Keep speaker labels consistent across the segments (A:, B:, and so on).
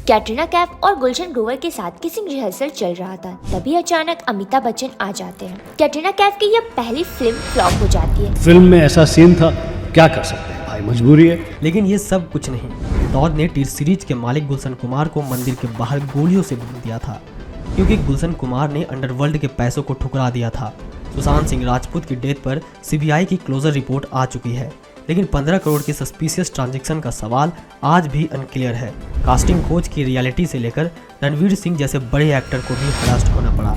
A: कैटरीना कैफ और गुलशन ग्रोवर के साथ किसिंग रिहर्सल चल रहा था, तभी अचानक अमिताभ बच्चन आ जाते हैं। कैटरीना कैफ की यह पहली फिल्म फ्लॉप हो जाती है।
B: फिल्म में ऐसा सीन था, क्या कर सकते हैं भाई, मजबूरी है।
C: लेकिन ये सब कुछ नहीं। दौर ने टी सीरीज के मालिक गुलशन कुमार को मंदिर के बाहर गोलियों से भून दिया था, क्योंकि गुलशन कुमार ने अंडरवर्ल्ड के पैसों को ठुकरा दिया था। सुशांत सिंह राजपूत की डेथ पर सीबीआई की क्लोजर रिपोर्ट आ चुकी है, लेकिन 15 करोड़ के सस्पिशियस ट्रांजैक्शन का सवाल आज भी अनक्लियर है। कास्टिंग कोच की रियलिटी से लेकर रणवीर सिंह जैसे बड़े एक्टर को भी हरास्ट होना पड़ा।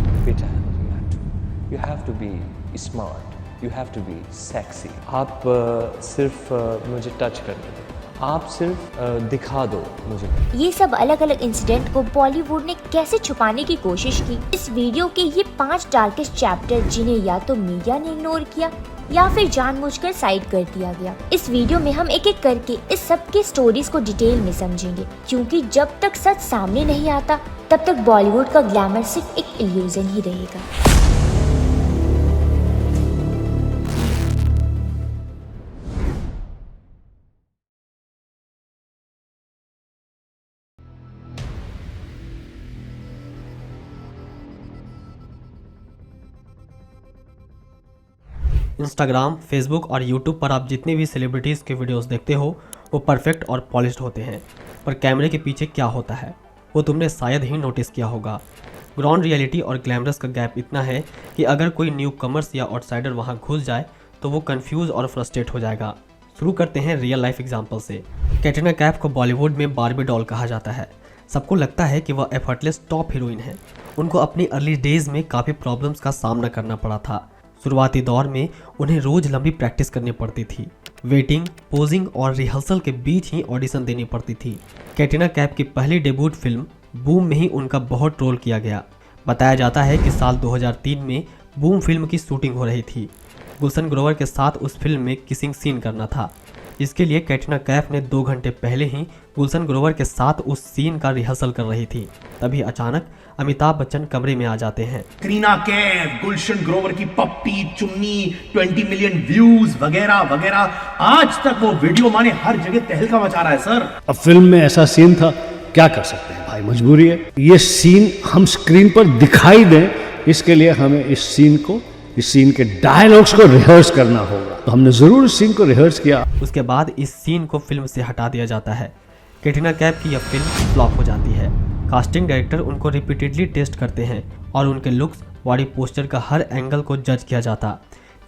D: You have to be smart, you have to be sexy. आप सिर्फ मुझे टच करने दो, आप सिर्फ दिखा दो मुझे।
A: ये सब अलग अलग इंसिडेंट को बॉलीवुड ने कैसे छुपाने की कोशिश की। इस वीडियो के ये 5 डार्केस्ट चैप्टर, जिन्हें या तो मीडिया ने इग्नोर किया या फिर जानबूझकर साइड कर दिया गया। इस वीडियो में हम एक एक करके इस सब के स्टोरीज को डिटेल में समझेंगे, क्योंकि जब तक सच सामने नहीं आता तब तक बॉलीवुड का ग्लैमर सिर्फ एक इल्यूजन ही रहेगा।
C: इंस्टाग्राम, फेसबुक और यूट्यूब पर आप जितने भी सेलिब्रिटीज़ के वीडियोस देखते हो वो परफेक्ट और पॉलिश्ड होते हैं, पर कैमरे के पीछे क्या होता है वो तुमने शायद ही नोटिस किया होगा। ग्राउंड रियलिटी और ग्लैमरस का गैप इतना है कि अगर कोई न्यू कमर्स या आउटसाइडर वहां घुस जाए तो वो कंफ्यूज और फ्रस्ट्रेट हो जाएगा। शुरू करते हैं रियल लाइफ एग्जाम्पल से। कैटरीना कैफ को बॉलीवुड में बार्बी डॉल कहा जाता है। सबको लगता है कि वह एफर्टलेस टॉप हीरोइन है। उनको अपनी अर्ली डेज में काफ़ी प्रॉब्लम्स का सामना करना पड़ा था। शुरुआती दौर में उन्हें रोज लंबी प्रैक्टिस करनी पड़ती थी। वेटिंग, पोजिंग और रिहर्सल के बीच ही ऑडिशन देनी पड़ती थी। कैटरीना कैफ की पहली डेब्यूट फिल्म बूम में ही उनका बहुत ट्रोल किया गया। बताया जाता है कि साल 2003 में बूम फिल्म की शूटिंग हो रही थी। गुलशन ग्रोवर के साथ उस फिल्म में किसिंग सीन करना था, जिसके लिए कैटरीना कैफ ने 2 घंटे पहले ही गुलशन ग्रोवर के साथ उस सीन का रिहर्सल कर रही थी। तभी अचानक अमिताभ बच्चन कमरे में आ जाते हैं।
E: कटरीना कैफ, गुलशन ग्रोवर की पप्पी, चुन्नी, 20 मिलियन व्यूज वगैरह वगैरह, आज तक वो वीडियो माने हर जगह तहलका मचा रहा है सर।
B: अब फिल्म में ऐसा सीन था, क्या कर सकते हैं भाई, मजबूरी है। ये सीन हम स्क्रीन पर दिखाई दें, इसके लिए हमें इस सीन के डायलॉग्स को रिहर्स करना होगा। तो हमने जरूर इस सीन को रिहर्स किया।
C: उसके बाद इस सीन को फिल्म से हटा दिया जाता है। कैटरीना कैफ की यह फिल्म फ्लॉप हो जाती है। कास्टिंग डायरेक्टर उनको रिपीटेडली टेस्ट करते हैं और उनके लुक्स, बॉडी पोस्चर का हर एंगल को जज किया जाता।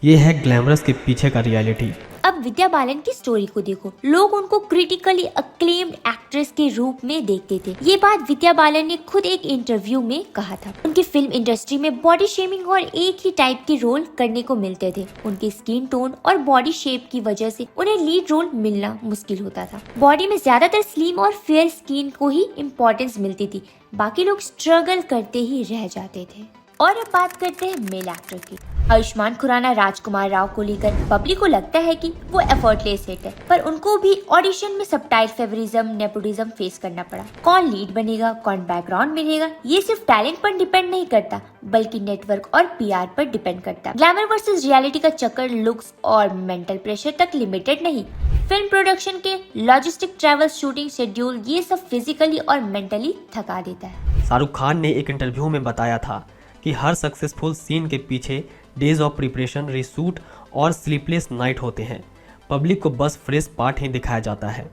C: ये है ग्लैमरस के पीछे का रियलिटी।
A: अब विद्या बालन की स्टोरी को देखो। लोग उनको क्रिटिकली अक्लेम्ड एक्ट्रेस के रूप में देखते थे। ये बात विद्या बालन ने खुद एक इंटरव्यू में कहा था। उनकी फिल्म इंडस्ट्री में बॉडी शेमिंग और एक ही टाइप के रोल करने को मिलते थे। उनके स्किन टोन और बॉडी शेप की वजह से उन्हें लीड रोल मिलना मुश्किल होता था। बॉडी में ज्यादातर स्लिम और फेयर स्किन को ही इम्पोर्टेंस मिलती थी, बाकी लोग स्ट्रगल करते ही रह जाते थे। और अब बात करते हैं मेल एक्टर की। आयुष्मान खुराना राजकुमार राव को लेकर पब्लिक को लगता है कि वो एफर्टलेस हिट है, पर उनको भी ऑडिशन में सबटाइल फेवरिज्म, नेपोटिज्म फेस करना पड़ा। कौन लीड बनेगा, कौन बैकग्राउंड में रहेगा, ये सिर्फ टैलेंट पर डिपेंड नहीं करता, बल्कि नेटवर्क और पीआर पर डिपेंड करता। ग्लैमर वर्सेस रियलिटी का चक्कर लुक्स और मेंटल प्रेशर तक लिमिटेड नहीं। फिल्म प्रोडक्शन के लॉजिस्टिक, ट्रैवल, शूटिंग शेड्यूल, ये सब फिजिकली और मेंटली थका देता है।
C: शाहरुख खान ने एक इंटरव्यू में बताया था कि हर सक्सेसफुल सीन के पीछे डेज ऑफ प्रिपरेशन, रीशूट और स्लीपलेस नाइट होते हैं। पब्लिक को बस फ्रेश पार्ट ही दिखाया जाता है,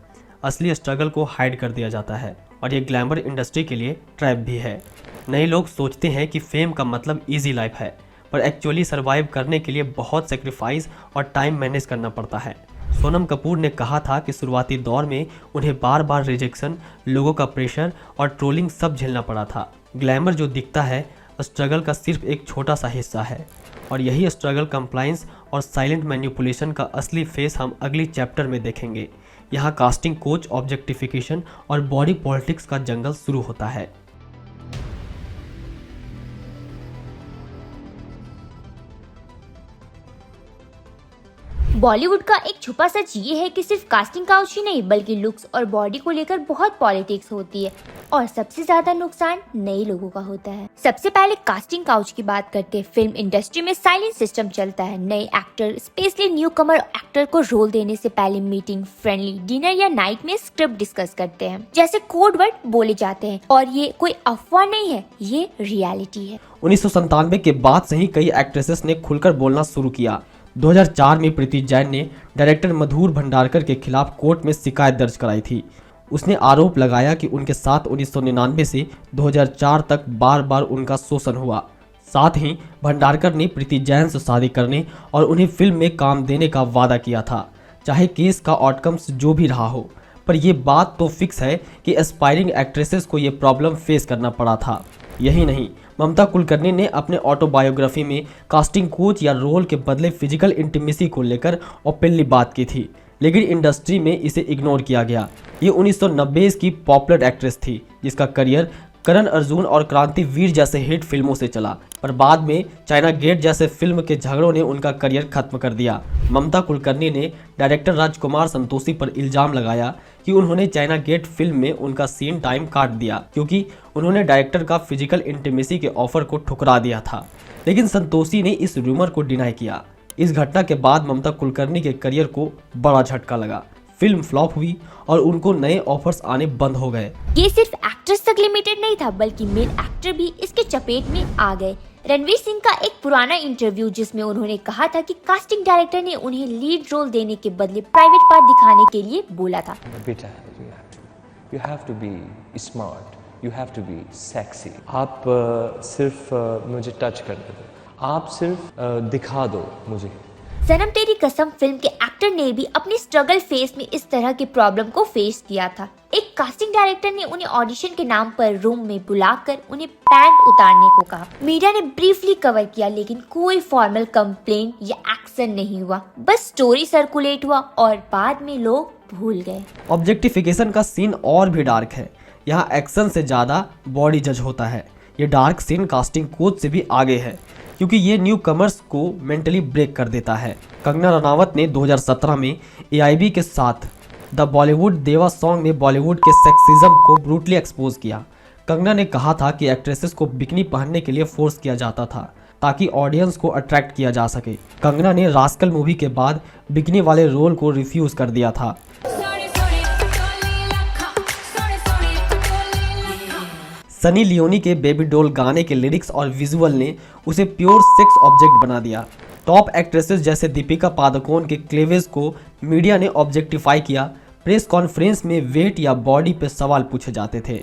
C: असली स्ट्रगल को हाइड कर दिया जाता है। और ये ग्लैमर इंडस्ट्री के लिए ट्रैप भी है। नए लोग सोचते हैं कि फेम का मतलब इजी लाइफ है, पर एक्चुअली सर्वाइव करने के लिए बहुत सेक्रीफाइस और टाइम मैनेज करना पड़ता है। सोनम कपूर ने कहा था कि शुरुआती दौर में उन्हें बार बार रिजेक्शन, लोगों का प्रेशर और ट्रोलिंग सब झेलना पड़ा था। ग्लैमर जो दिखता है स्ट्रगल का सिर्फ एक छोटा सा हिस्सा है, और यही स्ट्रगल, कंप्लायंस और साइलेंट मैनिपुलेशन का असली फेस हम अगली चैप्टर में देखेंगे। यहाँ कास्टिंग कोच, ऑब्जेक्टिफिकेशन और बॉडी पॉलिटिक्स का जंगल शुरू होता है।
A: बॉलीवुड का एक छुपा सच ये है कि सिर्फ कास्टिंग काउच ही नहीं बल्कि लुक्स और बॉडी को लेकर बहुत पॉलिटिक्स होती है और सबसे ज्यादा नुकसान नए लोगों का होता है। सबसे पहले कास्टिंग काउच की बात करते हैं। फिल्म इंडस्ट्री में साइलेंट सिस्टम चलता है। नए एक्टर स्पेशली न्यू कमर एक्टर को रोल देने से पहले मीटिंग, फ्रेंडली डिनर या नाइट में स्क्रिप्ट डिस्कस करते हैं, जैसे कोड वर्ड बोले जाते हैं। और ये कोई अफवाह नहीं है, ये रियलिटी है।
C: 1997 के बाद से ही कई एक्ट्रेसेस ने खुलकर बोलना शुरू किया। 2004 में प्रीति जैन ने डायरेक्टर मधुर भंडारकर के खिलाफ कोर्ट में शिकायत दर्ज कराई थी। उसने आरोप लगाया कि उनके साथ 1999 से 2004 तक बार बार उनका शोषण हुआ। साथ ही भंडारकर ने प्रीति जैन से शादी करने और उन्हें फिल्म में काम देने का वादा किया था, चाहे केस का आउटकम्स जो भी रहा हो। पर यह बात तो फिक्स है कि एस्पायरिंग एक्ट्रेसेस को ये प्रॉब्लम फेस करना पड़ा था। यही नहीं, ममता कुलकर्णी ने अपने ऑटोबायोग्राफी में कास्टिंग कोच या रोल के बदले फिजिकल इंटीमेसी को लेकर ओपनली बात की थी, लेकिन इंडस्ट्री में इसे इग्नोर किया गया। ये 1990 की पॉपुलर एक्ट्रेस थी जिसका करियर करण अर्जुन और क्रांति वीर जैसे हिट फिल्मों से चला, पर बाद में चाइना गेट जैसे फिल्म के झगड़ों ने उनका करियर खत्म कर दिया। ममता कुलकर्णी ने डायरेक्टर राजकुमार संतोषी पर इल्जाम लगाया कि उन्होंने चाइना गेट फिल्म में उनका सीन टाइम काट दिया क्योंकि उन्होंने डायरेक्टर का फिजिकल इंटीमेसी के ऑफर को ठुकरा दिया था, लेकिन संतोषी ने इस रूमर को डिनाई किया। इस घटना के बाद ममता कुलकर्णी के करियर को बड़ा झटका लगा। फिल्म फ्लॉप हुई और उनको नए ऑफर्स आने बंद हो गए।
A: ये सिर्फ एक्ट्रेस तक लिमिटेड नहीं था बल्कि मेल एक्टर भी इसके चपेट में आ गए। रणवीर सिंह का एक पुराना इंटरव्यू जिसमें उन्होंने कहा था कि कास्टिंग डायरेक्टर ने उन्हें लीड रोल देने के बदले प्राइवेट पार्ट दिखाने के लिए बोला था।
D: बेटा, you have to be smart, you have to be sexy. आप सिर्फ मुझे टच करने दो, आप सिर्फ दिखा दो मुझे।
A: सनम तेरी कसम फिल्म के एक्टर ने भी अपनी स्ट्रगल फेस में इस तरह के प्रॉब्लम को फेस किया था। एक कास्टिंग डायरेक्टर ने उन्हें ऑडिशन के नाम पर रूम में बुलाकर उन्हें पैंट उतारने को कहा। मीडिया ने ब्रीफली कवर किया लेकिन कोई फॉर्मल कंप्लेंट या एक्शन नहीं हुआ, बस स्टोरी सर्कुलेट हुआ और बाद में लोग भूल गए।
C: ऑब्जेक्टिफिकेशन का सीन और भी डार्क है। यहाँ एक्शन से ज्यादा बॉडी जज होता है। ये डार्क सीन कास्टिंग कोच से भी आगे है क्योंकि ये न्यू कमर्स को मेंटली ब्रेक कर देता है। कंगना रनावत ने 2017 में AIB के साथ द बॉलीवुड देवा सॉन्ग में बॉलीवुड के सेक्सिज्म को ब्रूटली एक्सपोज किया। कंगना ने कहा था कि एक्ट्रेसेस को बिकनी पहनने के लिए फोर्स किया जाता था ताकि ऑडियंस को अट्रैक्ट किया जा सके। कंगना ने रास्कल मूवी के बाद बिकनी वाले रोल को रिफ्यूज कर दिया था। सनी लियोनी के बेबी डॉल गाने के लिरिक्स और विजुअल ने उसे प्योर सेक्स ऑब्जेक्ट बना दिया। टॉप एक्ट्रेसेस जैसे दीपिका पादुकोण के क्लेवेज को मीडिया ने ऑब्जेक्टिफाई किया। प्रेस कॉन्फ्रेंस में वेट या बॉडी पे सवाल पूछे जाते थे।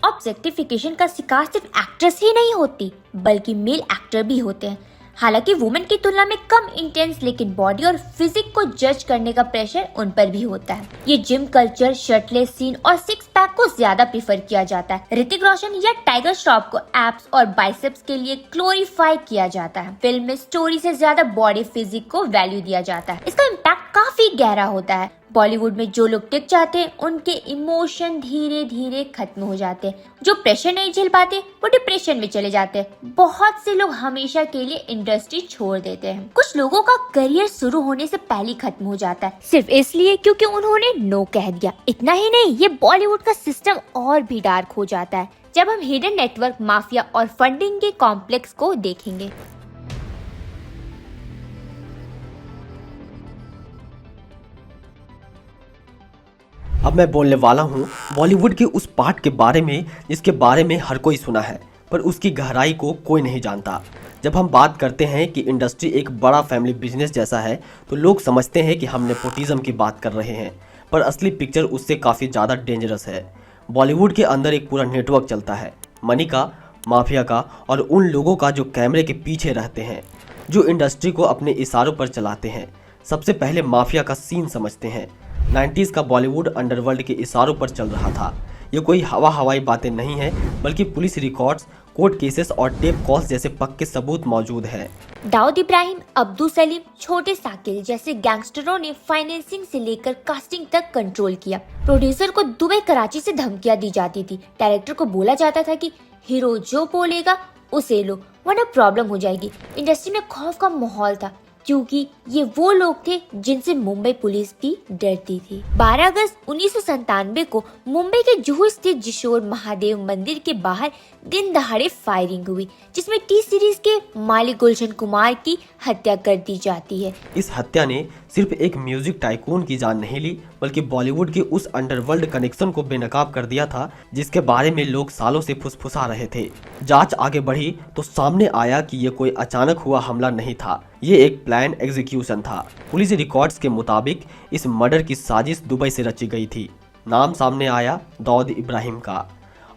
A: ऑब्जेक्टिफिकेशन का शिकार सिर्फ एक्ट्रेस ही नहीं होती बल्कि मेल एक्टर भी होते हैं। हालांकि वुमेन की तुलना में कम इंटेंस, लेकिन बॉडी और फिजिक को जज करने का प्रेशर उन पर भी होता है। ये जिम कल्चर, शर्टलेस सीन और सिक्स पैक को ज्यादा प्रीफर किया जाता है। ऋतिक रोशन या टाइगर श्रॉफ को एब्स और बाइसेप्स के लिए ग्लोरीफाई किया जाता है। फिल्म में स्टोरी से ज्यादा बॉडी फिजिक को वैल्यू दिया जाता है। इसका इम्पैक्ट काफी गहरा होता है। बॉलीवुड में जो लोग टिक जाते हैं उनके इमोशन धीरे धीरे खत्म हो जाते हैं। जो प्रेशर नहीं झेल पाते वो डिप्रेशन में चले जाते हैं। बहुत से लोग हमेशा के लिए इंडस्ट्री छोड़ देते हैं। कुछ लोगों का करियर शुरू होने से पहले खत्म हो जाता है सिर्फ इसलिए क्योंकि उन्होंने नो कह दिया। इतना ही नहीं, ये बॉलीवुड का सिस्टम और भी डार्क हो जाता है जब हम हिडन नेटवर्क, माफिया और फंडिंग के कॉम्प्लेक्स को देखेंगे।
C: अब मैं बोलने वाला हूँ बॉलीवुड के उस पार्ट के बारे में जिसके बारे में हर कोई सुना है पर उसकी गहराई को कोई नहीं जानता। जब हम बात करते हैं कि इंडस्ट्री एक बड़ा फैमिली बिजनेस जैसा है तो लोग समझते हैं कि हम नेपोटिज्म की बात कर रहे हैं, पर असली पिक्चर उससे काफ़ी ज़्यादा डेंजरस है। बॉलीवुड के अंदर एक पूरा नेटवर्क चलता है, मनी का, माफिया का और उन लोगों का जो कैमरे के पीछे रहते हैं, जो इंडस्ट्री को अपने इशारों पर चलाते हैं। सबसे पहले माफिया का सीन समझते हैं। 90s का बॉलीवुड अंडरवर्ल्ड के इशारों पर चल रहा था। ये कोई हवाई बातें नहीं है बल्कि पुलिस रिकॉर्ड्स, कोर्ट केसेस और टेप कॉल्स जैसे पक्के सबूत मौजूद हैं।
A: दाऊद इब्राहिम, अब्दुल सलीम, छोटे साकिल जैसे गैंगस्टरों ने फाइनेंसिंग से लेकर कास्टिंग तक कंट्रोल किया। प्रोड्यूसर को दुबई, कराची से धमकियां दी जाती थी। डायरेक्टर को बोला जाता था कि हीरो जो बोलेगा उसे लो वरना प्रॉब्लम हो जाएगी। इंडस्ट्री में खौफ का माहौल था। क्योंकि ये वो लोग थे जिनसे मुंबई पुलिस भी डरती थी। 12 अगस्त 1997 को मुंबई के जुहू स्थित जिशोर महादेव मंदिर के बाहर दिन दहाड़े फायरिंग हुई, जिसमें टी सीरीज के मालिक गुलशन कुमार की हत्या कर दी जाती है।
C: इस हत्या ने सिर्फ एक म्यूजिक टाइकून की जान नहीं ली, बल्कि बॉलीवुड के उस अंडरवर्ल्ड कनेक्शन को बेनकाब कर दिया था जिसके बारे में लोग सालों से फुसफुसा रहे थे। जांच आगे बढ़ी तो सामने आया कि ये कोई अचानक हुआ हमला नहीं था, ये एक प्लान एग्जीक्यूशन था। पुलिस रिकॉर्ड्स के मुताबिक इस मर्डर की साजिश दुबई से रची गई थी। नाम सामने आया दाऊद इब्राहिम का,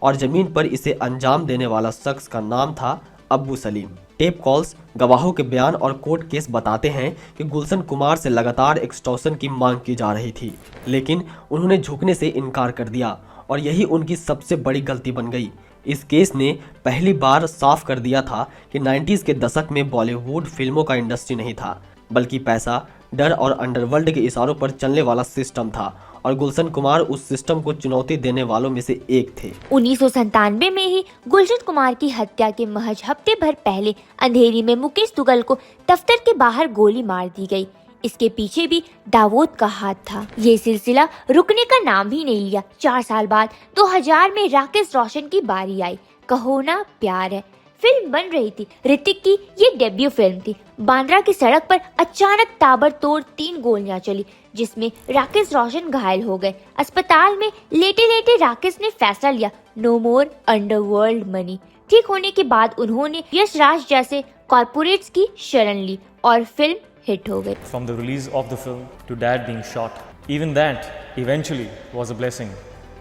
C: और जमीन पर इसे अंजाम देने वाला शख्स का नाम था अब्बू सलीम। टेप कॉल्स, गवाहों के बयान और कोर्ट केस बताते हैं कि गुलशन कुमार से लगातार एक्सटॉर्शन की मांग की जा रही थी, लेकिन उन्होंने झुकने से इनकार कर दिया और यही उनकी सबसे बड़ी गलती बन गई। इस केस ने पहली बार साफ कर दिया था कि 90s के दशक में बॉलीवुड फिल्मों का इंडस्ट्री नहीं था, बल्कि पैसा, डर और अंडरवर्ल्ड के इशारों पर चलने वाला सिस्टम था, और गुलशन कुमार उस सिस्टम को चुनौती देने वालों में से एक थे।
A: 1997 में ही गुलशन कुमार की हत्या के महज हफ्ते भर पहले अंधेरी में मुकेश दुग्गल को दफ्तर के बाहर गोली मार दी गई। इसके पीछे भी दाऊद का हाथ था। ये सिलसिला रुकने का नाम ही नहीं लिया। 4 साल बाद 2000 में राकेश रोशन की बारी आई। कहो ना प्यार है फिल्म बन रही थी। ऋतिक की ये डेब्यू फिल्म थी। बांद्रा की सड़क पर अचानक ताबड़तोड़ 3 गोलियां चली, जिसमें राकेश रोशन घायल हो गए। अस्पताल में लेटे लेटे राकेश ने फैसला लिया, नो मोर अंडरवर्ल्ड मनी। ठीक होने के बाद उन्होंने यश राज जैसे कॉर्पोरेट्स की शरण ली और फिल्म हिट हो गई।
F: From the release of the film to dad being shot, even that eventually was a blessing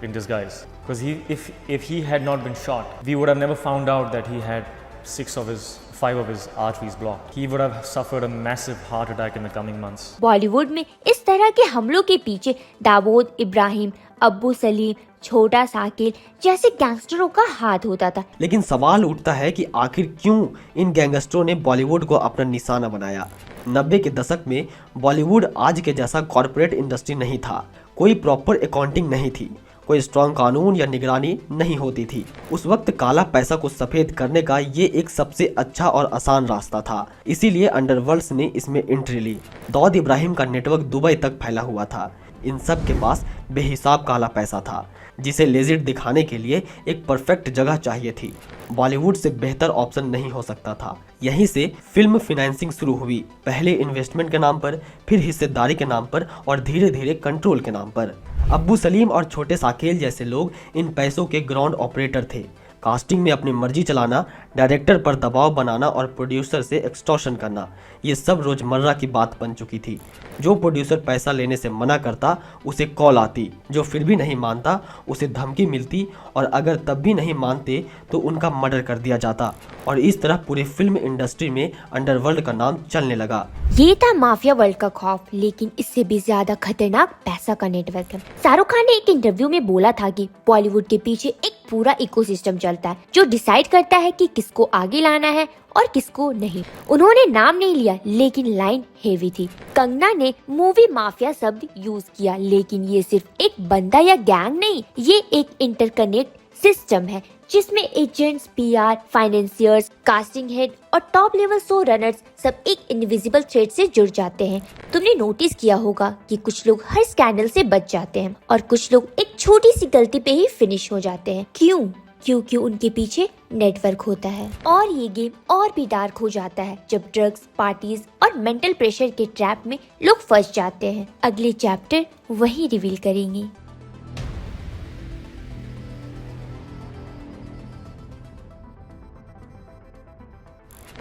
F: in disguise. Because if he had not been shot, we would have never found out that he had 5 of his arteries blocked. He would have suffered a massive heart attack in the coming months.
A: Bollywood में इस तरह के हमलों के पीछे दाऊद इब्राहिम, अब्बू सलीम, छोटा साकिल जैसे गैंगस्टरों का हाथ होता था।
C: लेकिन सवाल उठता है कि आखिर क्यों इन गैंगस्टरों ने बॉलीवुड को अपना निशाना बनाया। 90 के दशक में बॉलीवुड आज के जैसा कॉर्पोरेट इंडस्ट्री नहीं था। कोई प्रॉपर अकाउंटिंग नहीं थी, कोई स्ट्रॉन्ग कानून या निगरानी नहीं होती थी। उस वक्त काला पैसा को सफेद करने का ये एक सबसे अच्छा और आसान रास्ता था। इसीलिए अंडरवर्ल्ड ने इसमें एंट्री ली। दाऊद इब्राहिम का नेटवर्क दुबई तक फैला हुआ था। इन सब के पास बेहिसाब काला पैसा था, जिसे लेजिट दिखाने के लिए एक परफेक्ट जगह चाहिए थी। बॉलीवुड से बेहतर ऑप्शन नहीं हो सकता था। यहीं से फिल्म फाइनेंसिंग शुरू हुई, पहले इन्वेस्टमेंट के नाम पर, फिर हिस्सेदारी के नाम पर और धीरे धीरे कंट्रोल के नाम पर। अब्बू सलीम और छोटे साकेल जैसे लोग इन पैसों के ग्राउंड ऑपरेटर थे। कास्टिंग में अपनी मर्जी चलाना, डायरेक्टर पर दबाव बनाना और प्रोड्यूसर से एक्सटॉर्शन करना, ये सब रोजमर्रा की बात बन चुकी थी। जो प्रोड्यूसर पैसा लेने से मना करता उसे कॉल आती, जो फिर भी नहीं मानता उसे धमकी मिलती, और अगर तब भी नहीं मानते तो उनका मर्डर कर दिया जाता। और इस तरह पूरे फिल्म इंडस्ट्री में अंडरवर्ल्ड का नाम चलने लगा।
A: ये था माफिया वर्ल्ड का खौफ, लेकिन इससे भी ज्यादा खतरनाक पैसा का नेटवर्क है। शाहरुख खान ने एक इंटरव्यू में बोला था कि बॉलीवुड के पीछे एक पूरा इकोसिस्टम चलता है जो डिसाइड करता है कि किसको आगे लाना है और किसको नहीं। उन्होंने नाम नहीं लिया, लेकिन लाइन हेवी थी। कंगना ने मूवी माफिया शब्द यूज किया, लेकिन ये सिर्फ एक बंदा या गैंग नहीं, ये एक इंटरकनेक्ट सिस्टम है जिसमें agents, PR, financiers, casting head और टॉप लेवल शो रनर्स सब एक इनविजिबल थ्रेड से जुड़ जाते हैं। तुमने नोटिस किया होगा कि कुछ लोग हर स्कैंडल से बच जाते हैं और कुछ लोग एक छोटी सी गलती पे ही फिनिश हो जाते हैं। क्यों? क्योंकि उनके पीछे नेटवर्क होता है। और ये गेम और भी डार्क हो जाता है जब ड्रग्स, पार्टीज और मेंटल प्रेशर के ट्रैप में लोग फंस जाते हैं। अगले चैप्टर वही रिवील करेंगे।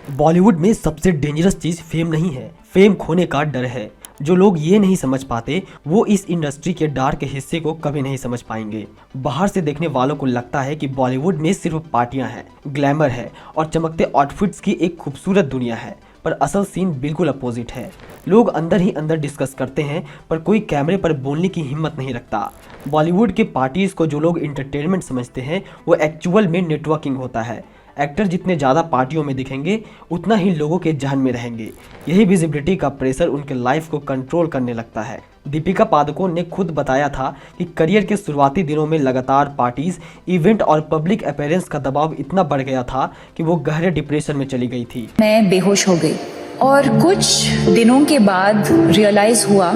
C: बॉलीवुड में सबसे डेंजरस चीज फेम नहीं है, फेम खोने का डर है। जो लोग ये नहीं समझ पाते वो इस इंडस्ट्री के डार्क हिस्से को कभी नहीं समझ पाएंगे। बाहर से देखने वालों को लगता है कि बॉलीवुड में सिर्फ पार्टियां हैं, ग्लैमर है और चमकते आउटफिट्स की एक खूबसूरत दुनिया है, पर असल सीन बिल्कुल अपोजिट है। लोग अंदर ही अंदर डिस्कस करते हैं, पर कोई कैमरे पर बोलने की हिम्मत नहीं रखता। बॉलीवुड के पार्टीज को जो लोग इंटरटेनमेंट समझते हैं वो एक्चुअल में नेटवर्किंग होता है। एक्टर जितने ज़्यादा पार्टियों में दिखेंगे उतना ही लोगों के जहन में रहेंगे। यही विजिबिलिटी का प्रेशर उनके लाइफ को कंट्रोल करने लगता है। दीपिका पादुकोण ने खुद बताया था कि करियर के शुरुआती दिनों में लगातार पार्टीज, इवेंट और पब्लिक अपीयरेंस का दबाव इतना बढ़ गया था कि वो गहरे डिप्रेशन में चली गई थी।
G: मैं बेहोश हो गई और कुछ दिनों के बाद रियलाइज हुआ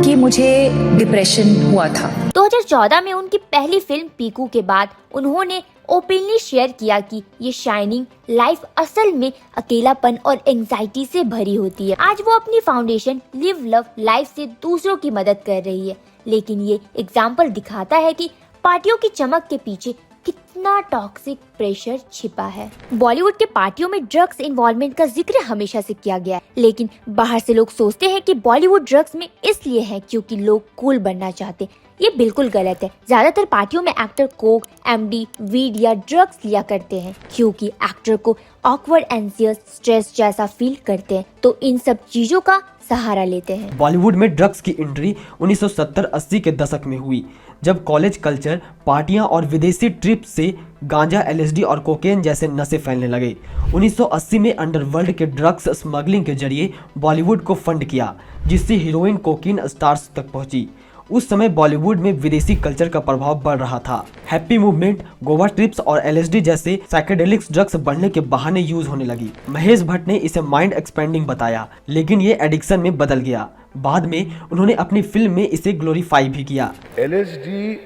G: कि मुझे डिप्रेशन हुआ था।
A: 2014 में उनकी पहली फिल्म पीकू के बाद उन्होंने ओपनली शेयर किया कि ये शाइनिंग लाइफ असल में अकेलापन और एंजाइटी से भरी होती है। आज वो अपनी फाउंडेशन लिव लव लाइफ से दूसरों की मदद कर रही है, लेकिन ये एग्जाम्पल दिखाता है कि पार्टियों की चमक के पीछे कितना टॉक्सिक प्रेशर छिपा है। बॉलीवुड के पार्टियों में ड्रग्स इन्वॉल्वमेंट का जिक्र हमेशा से किया गया है, लेकिन बाहर से लोग सोचते हैं कि बॉलीवुड ड्रग्स में इसलिए है क्योंकि लोग कूल बनना चाहते। ये बिल्कुल गलत है। ज्यादातर पार्टियों में एक्टर कोक, एमडी, वीड या ड्रग्स लिया करते हैं क्योंकि एक्टर को ऑकवर्ड, एंशियस, स्ट्रेस जैसा फील करते हैं, तो इन सब चीजों का सहारा लेते हैं।
C: बॉलीवुड में ड्रग्स की एंट्री 1970-80 के दशक में हुई, जब कॉलेज कल्चर, पार्टियां और विदेशी ट्रिप्स से गांजा, एलएसडी और कोकेन जैसे नशे फैलने लगे। 1980 में अंडरवर्ल्ड के ड्रग्स स्मगलिंग के जरिए बॉलीवुड को फंड किया, जिससे हीरोइन कोकीन स्टार्स तक पहुंची। उस समय बॉलीवुड में विदेशी कल्चर का प्रभाव बढ़ रहा था। हैप्पी मूवमेंट, गोवा ट्रिप्स और एलएसडी जैसे साइकेडेलिक्स ड्रग्स बढ़ने के बहाने यूज होने लगी। महेश भट्ट ने इसे माइंड एक्सपेंडिंग बताया, लेकिन ये एडिक्शन में बदल गया। बाद में उन्होंने अपनी फिल्म में इसे ग्लोरीफाई भी किया।
H: एलएसडी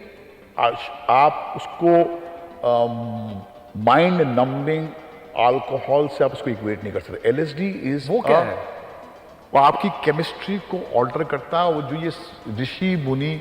H: आप उसको माइंड नंबिंग अल्कोहल से आप उसको इक्वेट नहीं कर सकते। एलएसडी इज वो क्या है? वो आपकी केमिस्ट्री को ऑल्टर करता है। वो जो ये ऋषि मुनि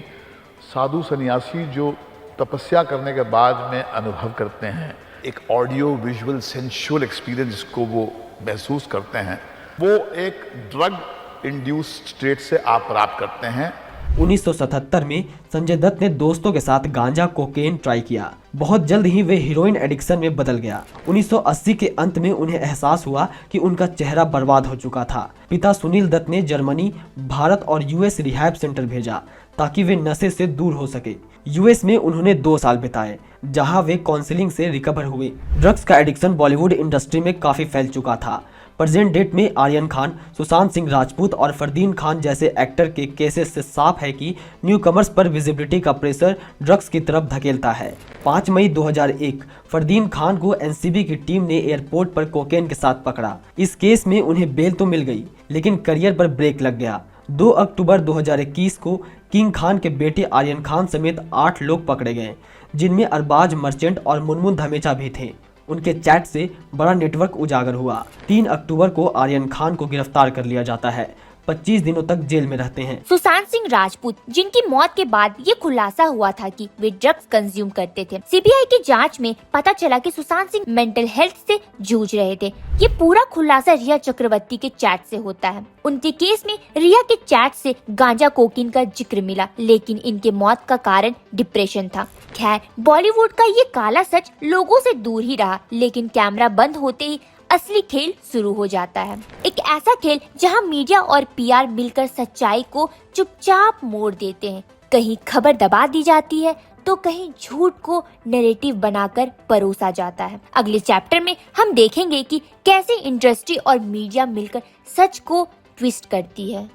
H: साधु सन्यासी जो तपस्या करने के बाद में अनुभव करते हैं, एक ऑडियो विजुअल सेंशुअल एक्सपीरियंस जिसको वो महसूस करते हैं, वो एक ड्रग इंड्यूस्ड स्टेट से आप प्राप्त करते हैं।
C: 1977 में संजय दत्त ने दोस्तों के साथ गांजा, कोकेन ट्राई किया। बहुत जल्द ही वे हीरोइन एडिक्शन में बदल गया। 1980 के अंत में उन्हें एहसास हुआ कि उनका चेहरा बर्बाद हो चुका था। पिता सुनील दत्त ने जर्मनी, भारत और यूएस रिहैब सेंटर भेजा ताकि वे नशे से दूर हो सके। यूएस में उन्होंने 2 साल बिताए, जहां वे काउंसलिंग से रिकवर हुए। ड्रग्स का एडिक्शन बॉलीवुड इंडस्ट्री में काफी फैल चुका था। प्रेजेंट डेट में आर्यन खान, सुशांत सिंह राजपूत और फरदीन खान जैसे एक्टर के केसेस से साफ है कि न्यू कमर्स पर विजिबिलिटी का प्रेशर ड्रग्स की तरफ धकेलता है। 5 मई 2001 फरदीन खान को एनसीबी की टीम ने एयरपोर्ट पर कोकेन के साथ पकड़ा। इस केस में उन्हें बेल तो मिल गई, लेकिन करियर पर ब्रेक लग गया। 2 अक्टूबर 2021 को किंग खान के बेटे आर्यन खान समेत 8 लोग पकड़े गए, जिनमें अरबाज मर्चेंट और मुनमुन धमेचा भी थे। उनके चैट से बड़ा नेटवर्क उजागर हुआ। 3 अक्टूबर को आर्यन खान को गिरफ्तार कर लिया जाता है। 25 दिनों तक जेल में रहते हैं।
A: सुशांत सिंह राजपूत, जिनकी मौत के बाद ये खुलासा हुआ था कि वे ड्रग्स कंज्यूम करते थे। सीबीआई की जांच में पता चला कि सुशांत सिंह मेंटल हेल्थ से जूझ रहे थे। ये पूरा खुलासा रिया चक्रवर्ती के चैट से होता है। उनके केस में रिया के चैट से गांजा, कोकीन का जिक्र मिला, लेकिन इनके मौत का कारण डिप्रेशन था। खैर, बॉलीवुड का ये काला सच लोगों से दूर ही रहा, लेकिन कैमरा बंद होते ही असली खेल शुरू हो जाता है। एक ऐसा खेल जहां मीडिया और पीआर मिलकर सच्चाई को चुपचाप मोड़ देते हैं। कहीं खबर दबा दी जाती है तो कहीं झूठ को नैरेटिव बनाकर परोसा जाता है। अगले चैप्टर में हम देखेंगे कि कैसे इंडस्ट्री और मीडिया मिलकर सच को ट्विस्ट करती है।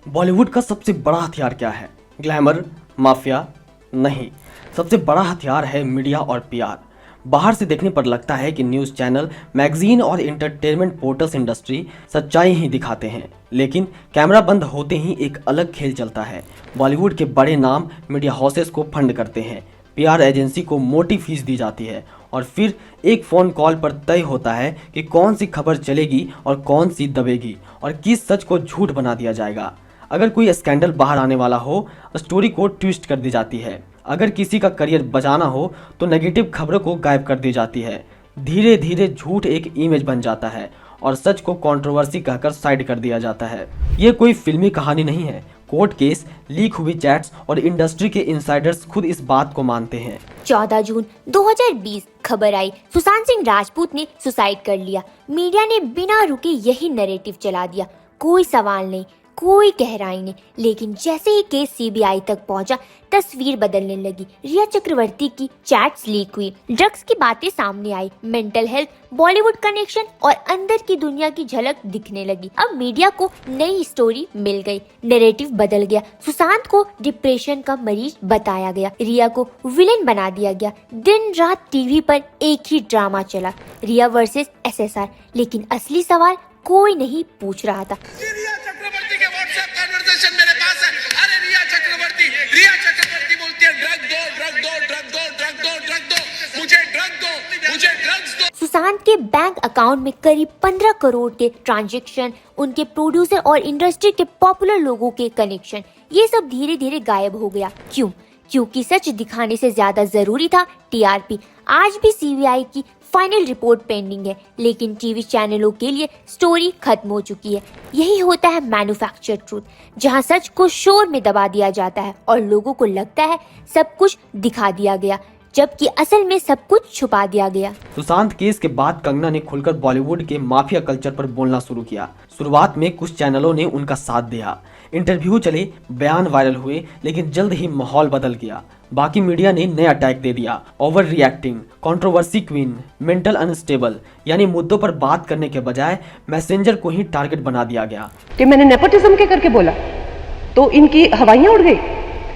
C: बॉलीवुड का सबसे बड़ा हथियार क्या है? Glamour, mafia? नहीं, सबसे बड़ा हथियार है मीडिया और पीआर। बाहर से देखने पर लगता है कि न्यूज़ चैनल, मैगजीन और एंटरटेनमेंट पोर्टल्स इंडस्ट्री सच्चाई ही दिखाते हैं, लेकिन कैमरा बंद होते ही एक अलग खेल चलता है। बॉलीवुड के बड़े नाम मीडिया हाउसेस को फंड करते हैं, पीआर एजेंसी को मोटी फीस दी जाती है और फिर एक फ़ोन कॉल पर तय होता है कि कौन सी खबर चलेगी और कौन सी दबेगी और किस सच को झूठ बना दिया जाएगा। अगर कोई स्कैंडल बाहर आने वाला हो, स्टोरी को ट्विस्ट कर दी जाती है। अगर किसी का करियर बचाना हो तो नेगेटिव खबरों को गायब कर दी जाती है। धीरे धीरे झूठ एक इमेज बन जाता है और सच को कंट्रोवर्सी कहकर साइड कर दिया जाता है। ये कोई फिल्मी कहानी नहीं है। कोर्ट केस, लीक हुई चैट्स और इंडस्ट्री के इनसाइडर्स खुद इस बात को मानते हैं।
A: 14 जून 2020 खबर आई, सुशांत सिंह राजपूत ने सुसाइड कर लिया। मीडिया ने बिना रुके यही नैरेटिव चला दिया। कोई सवाल नहीं, कोई गहराई नहीं, लेकिन जैसे ही केस सीबीआई तक पहुंचा, तस्वीर बदलने लगी। रिया चक्रवर्ती की चैट्स लीक हुई, ड्रग्स की बातें सामने आई, मेंटल हेल्थ, बॉलीवुड कनेक्शन और अंदर की दुनिया की झलक दिखने लगी। अब मीडिया को नई स्टोरी मिल गई, नैरेटिव बदल गया। सुशांत को डिप्रेशन का मरीज बताया गया, रिया को विलेन बना दिया गया। दिन रात टीवी पर एक ही ड्रामा चला, रिया वर्सेस एसएसआर। लेकिन असली सवाल कोई नहीं पूछ रहा था।
I: रिया चक्रवर्ती के व्हाट्सएप कन्वर्सेशन मेरे पास है। अरे रिया चक्रवर्ती बोलती है ड्रग दो, ड्रग दो, ड्रग दो, ड्रग दो, ड्रग दो, मुझे ड्रग दो, मुझे ड्रग्स दो।
A: सुशांत के बैंक अकाउंट में करीब 15 करोड़ के ट्रांजैक्शन, उनके प्रोड्यूसर और इंडस्ट्री के पॉपुलर लोगों के कनेक्शन, ये सब धीरे धीरे गायब हो गया। क्यों? क्योंकि सच दिखाने से ज्यादा जरूरी था टीआरपी। आज भी सीबीआई की फाइनल रिपोर्ट पेंडिंग है, लेकिन टीवी चैनलों के लिए स्टोरी खत्म हो चुकी है। यही होता है मैन्युफैक्चर्ड ट्रूथ, जहां सच को शोर में दबा दिया जाता है और लोगों को लगता है सब कुछ दिखा दिया गया, जबकि असल में सब कुछ छुपा दिया गया।
C: सुशांत केस के बाद कंगना ने खुलकर बॉलीवुड के माफिया कल्चर पर बोलना शुरू किया। शुरुआत में कुछ चैनलों ने उनका साथ दिया, इंटरव्यू चले, बयान वायरल हुए, लेकिन जल्द ही माहौल बदल गया। बाकी मीडिया ने नया अटैक दे दिया, over reacting, controversy queen, mental unstable, यानी मुद्दों पर बात करने के बजाय मैसेंजर को ही टारगेट बना दिया गया।
J: कि मैंने नेपोटिज्म के करके बोला तो इनकी हवाइयां उड़ गई।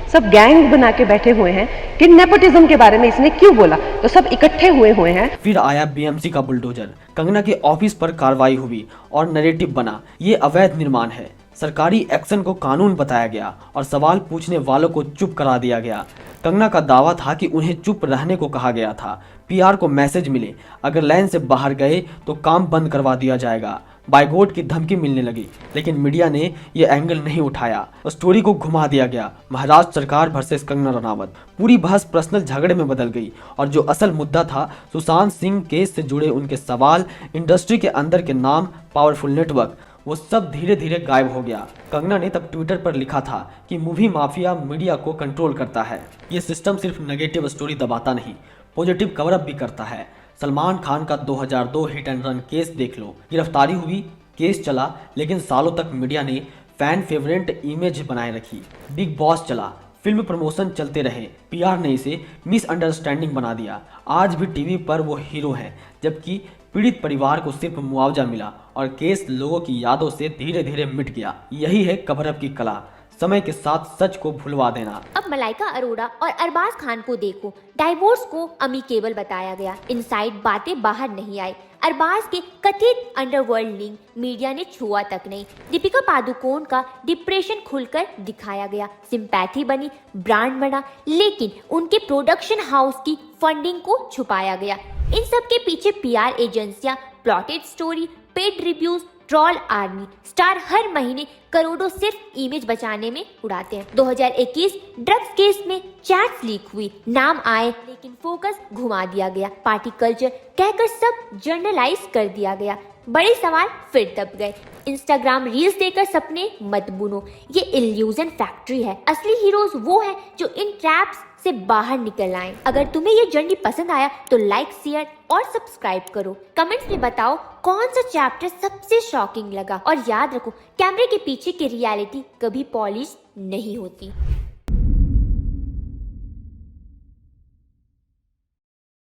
J: सब गैंग बना के बैठे हुए हैं कि नेपोटिज्म के बारे में इसने क्यों बोला, तो सब इकट्ठे हुए हैं।
C: फिर आया बीएमसी का बुलडोजर, कंगना के ऑफिस पर कार्रवाई हुई और नैरेटिव बना, ये अवैध निर्माण है। सरकारी एक्शन को कानून बताया गया और सवाल पूछने वालों को चुप करा दिया गया। कंगना का दावा था कि उन्हें चुप रहने को कहा गया था, पीआर को मैसेज मिले, अगर लाइन से बाहर गए तो काम बंद करवा दिया जाएगा। बाइकआउट की धमकी मिलने लगी, लेकिन मीडिया ने ये एंगल नहीं उठाया, स्टोरी को घुमा दिया गया। महाराष्ट्र सरकार वर्सेस कंगना रनावत, पूरी बहस पर्सनल झगड़े में बदल गई और जो असल मुद्दा था, सुशांत सिंह केस से जुड़े उनके सवाल, इंडस्ट्री के अंदर के नाम, पावरफुल नेटवर्क, वो सब धीरे धीरे गायब हो गया। कंगना ने तब ट्विटर पर लिखा था कि मूवी माफिया मीडिया को कंट्रोल करता है। ये सिस्टम सिर्फ नेगेटिव स्टोरी दबाता नहीं, पॉजिटिव कवरअप भी करता है। सलमान खान का 2002 हिट एंड रन केस देख लो, गिरफ्तारी हुई, केस चला, लेकिन सालों तक मीडिया ने फैन फेवरेट इमेज बनाए रखी। बिग बॉस चला, फिल्म प्रमोशन चलते रहे, पीआर ने इसे मिसअंडरस्टैंडिंग बना दिया। आज भी टीवी पर वो हीरो हैं, जबकि पीड़ित परिवार को सिर्फ मुआवजा मिला और केस लोगों की यादों से धीरे धीरे मिट गया। यही है कवरअप की कला, समय के साथ सच को भुलवा देना।
A: अब मलाइका अरोड़ा और अरबाज खान को देखो, डाइवोर्स को अमिकेबल बताया गया, इनसाइड बातें बाहर नहीं आई। अरबाज के कथित अंडरवर्ल्ड लिंक मीडिया ने छुआ तक नहीं। दीपिका पादुकोण का डिप्रेशन खुलकर दिखाया गया, सिंपैथी बनी, ब्रांड बना, लेकिन उनके प्रोडक्शन हाउस की फंडिंग को छुपाया गया। इन सब के पीछे पीआर एजेंसियां, plotted story, paid reviews, troll army, star हर महीने करोड़ों सिर्फ इमेज बचाने में उड़ाते हैं। 2021 ड्रग्स केस में चैट्स लीक हुई, नाम आए लेकिन फोकस घुमा दिया गया, पार्टी कल्चर कहकर सब जर्नलाइज कर दिया गया। बड़े सवाल फिर दब गए, इंस्टाग्राम रील्स देकर सपने मत बुनो, ये इल्यूजन फैक्ट्री है। असली हीरोज वो है जो इन ट्रैप्स से बाहर निकल आए। अगर तुम्हें ये जर्नी पसंद आया तो लाइक, शेयर और सब्सक्राइब करो। कमेंट्स में बताओ कौन सा चैप्टर सबसे शॉकिंग लगा, और याद रखो कैमरे के पीछे की रियलिटी कभी पॉलिश नहीं होती।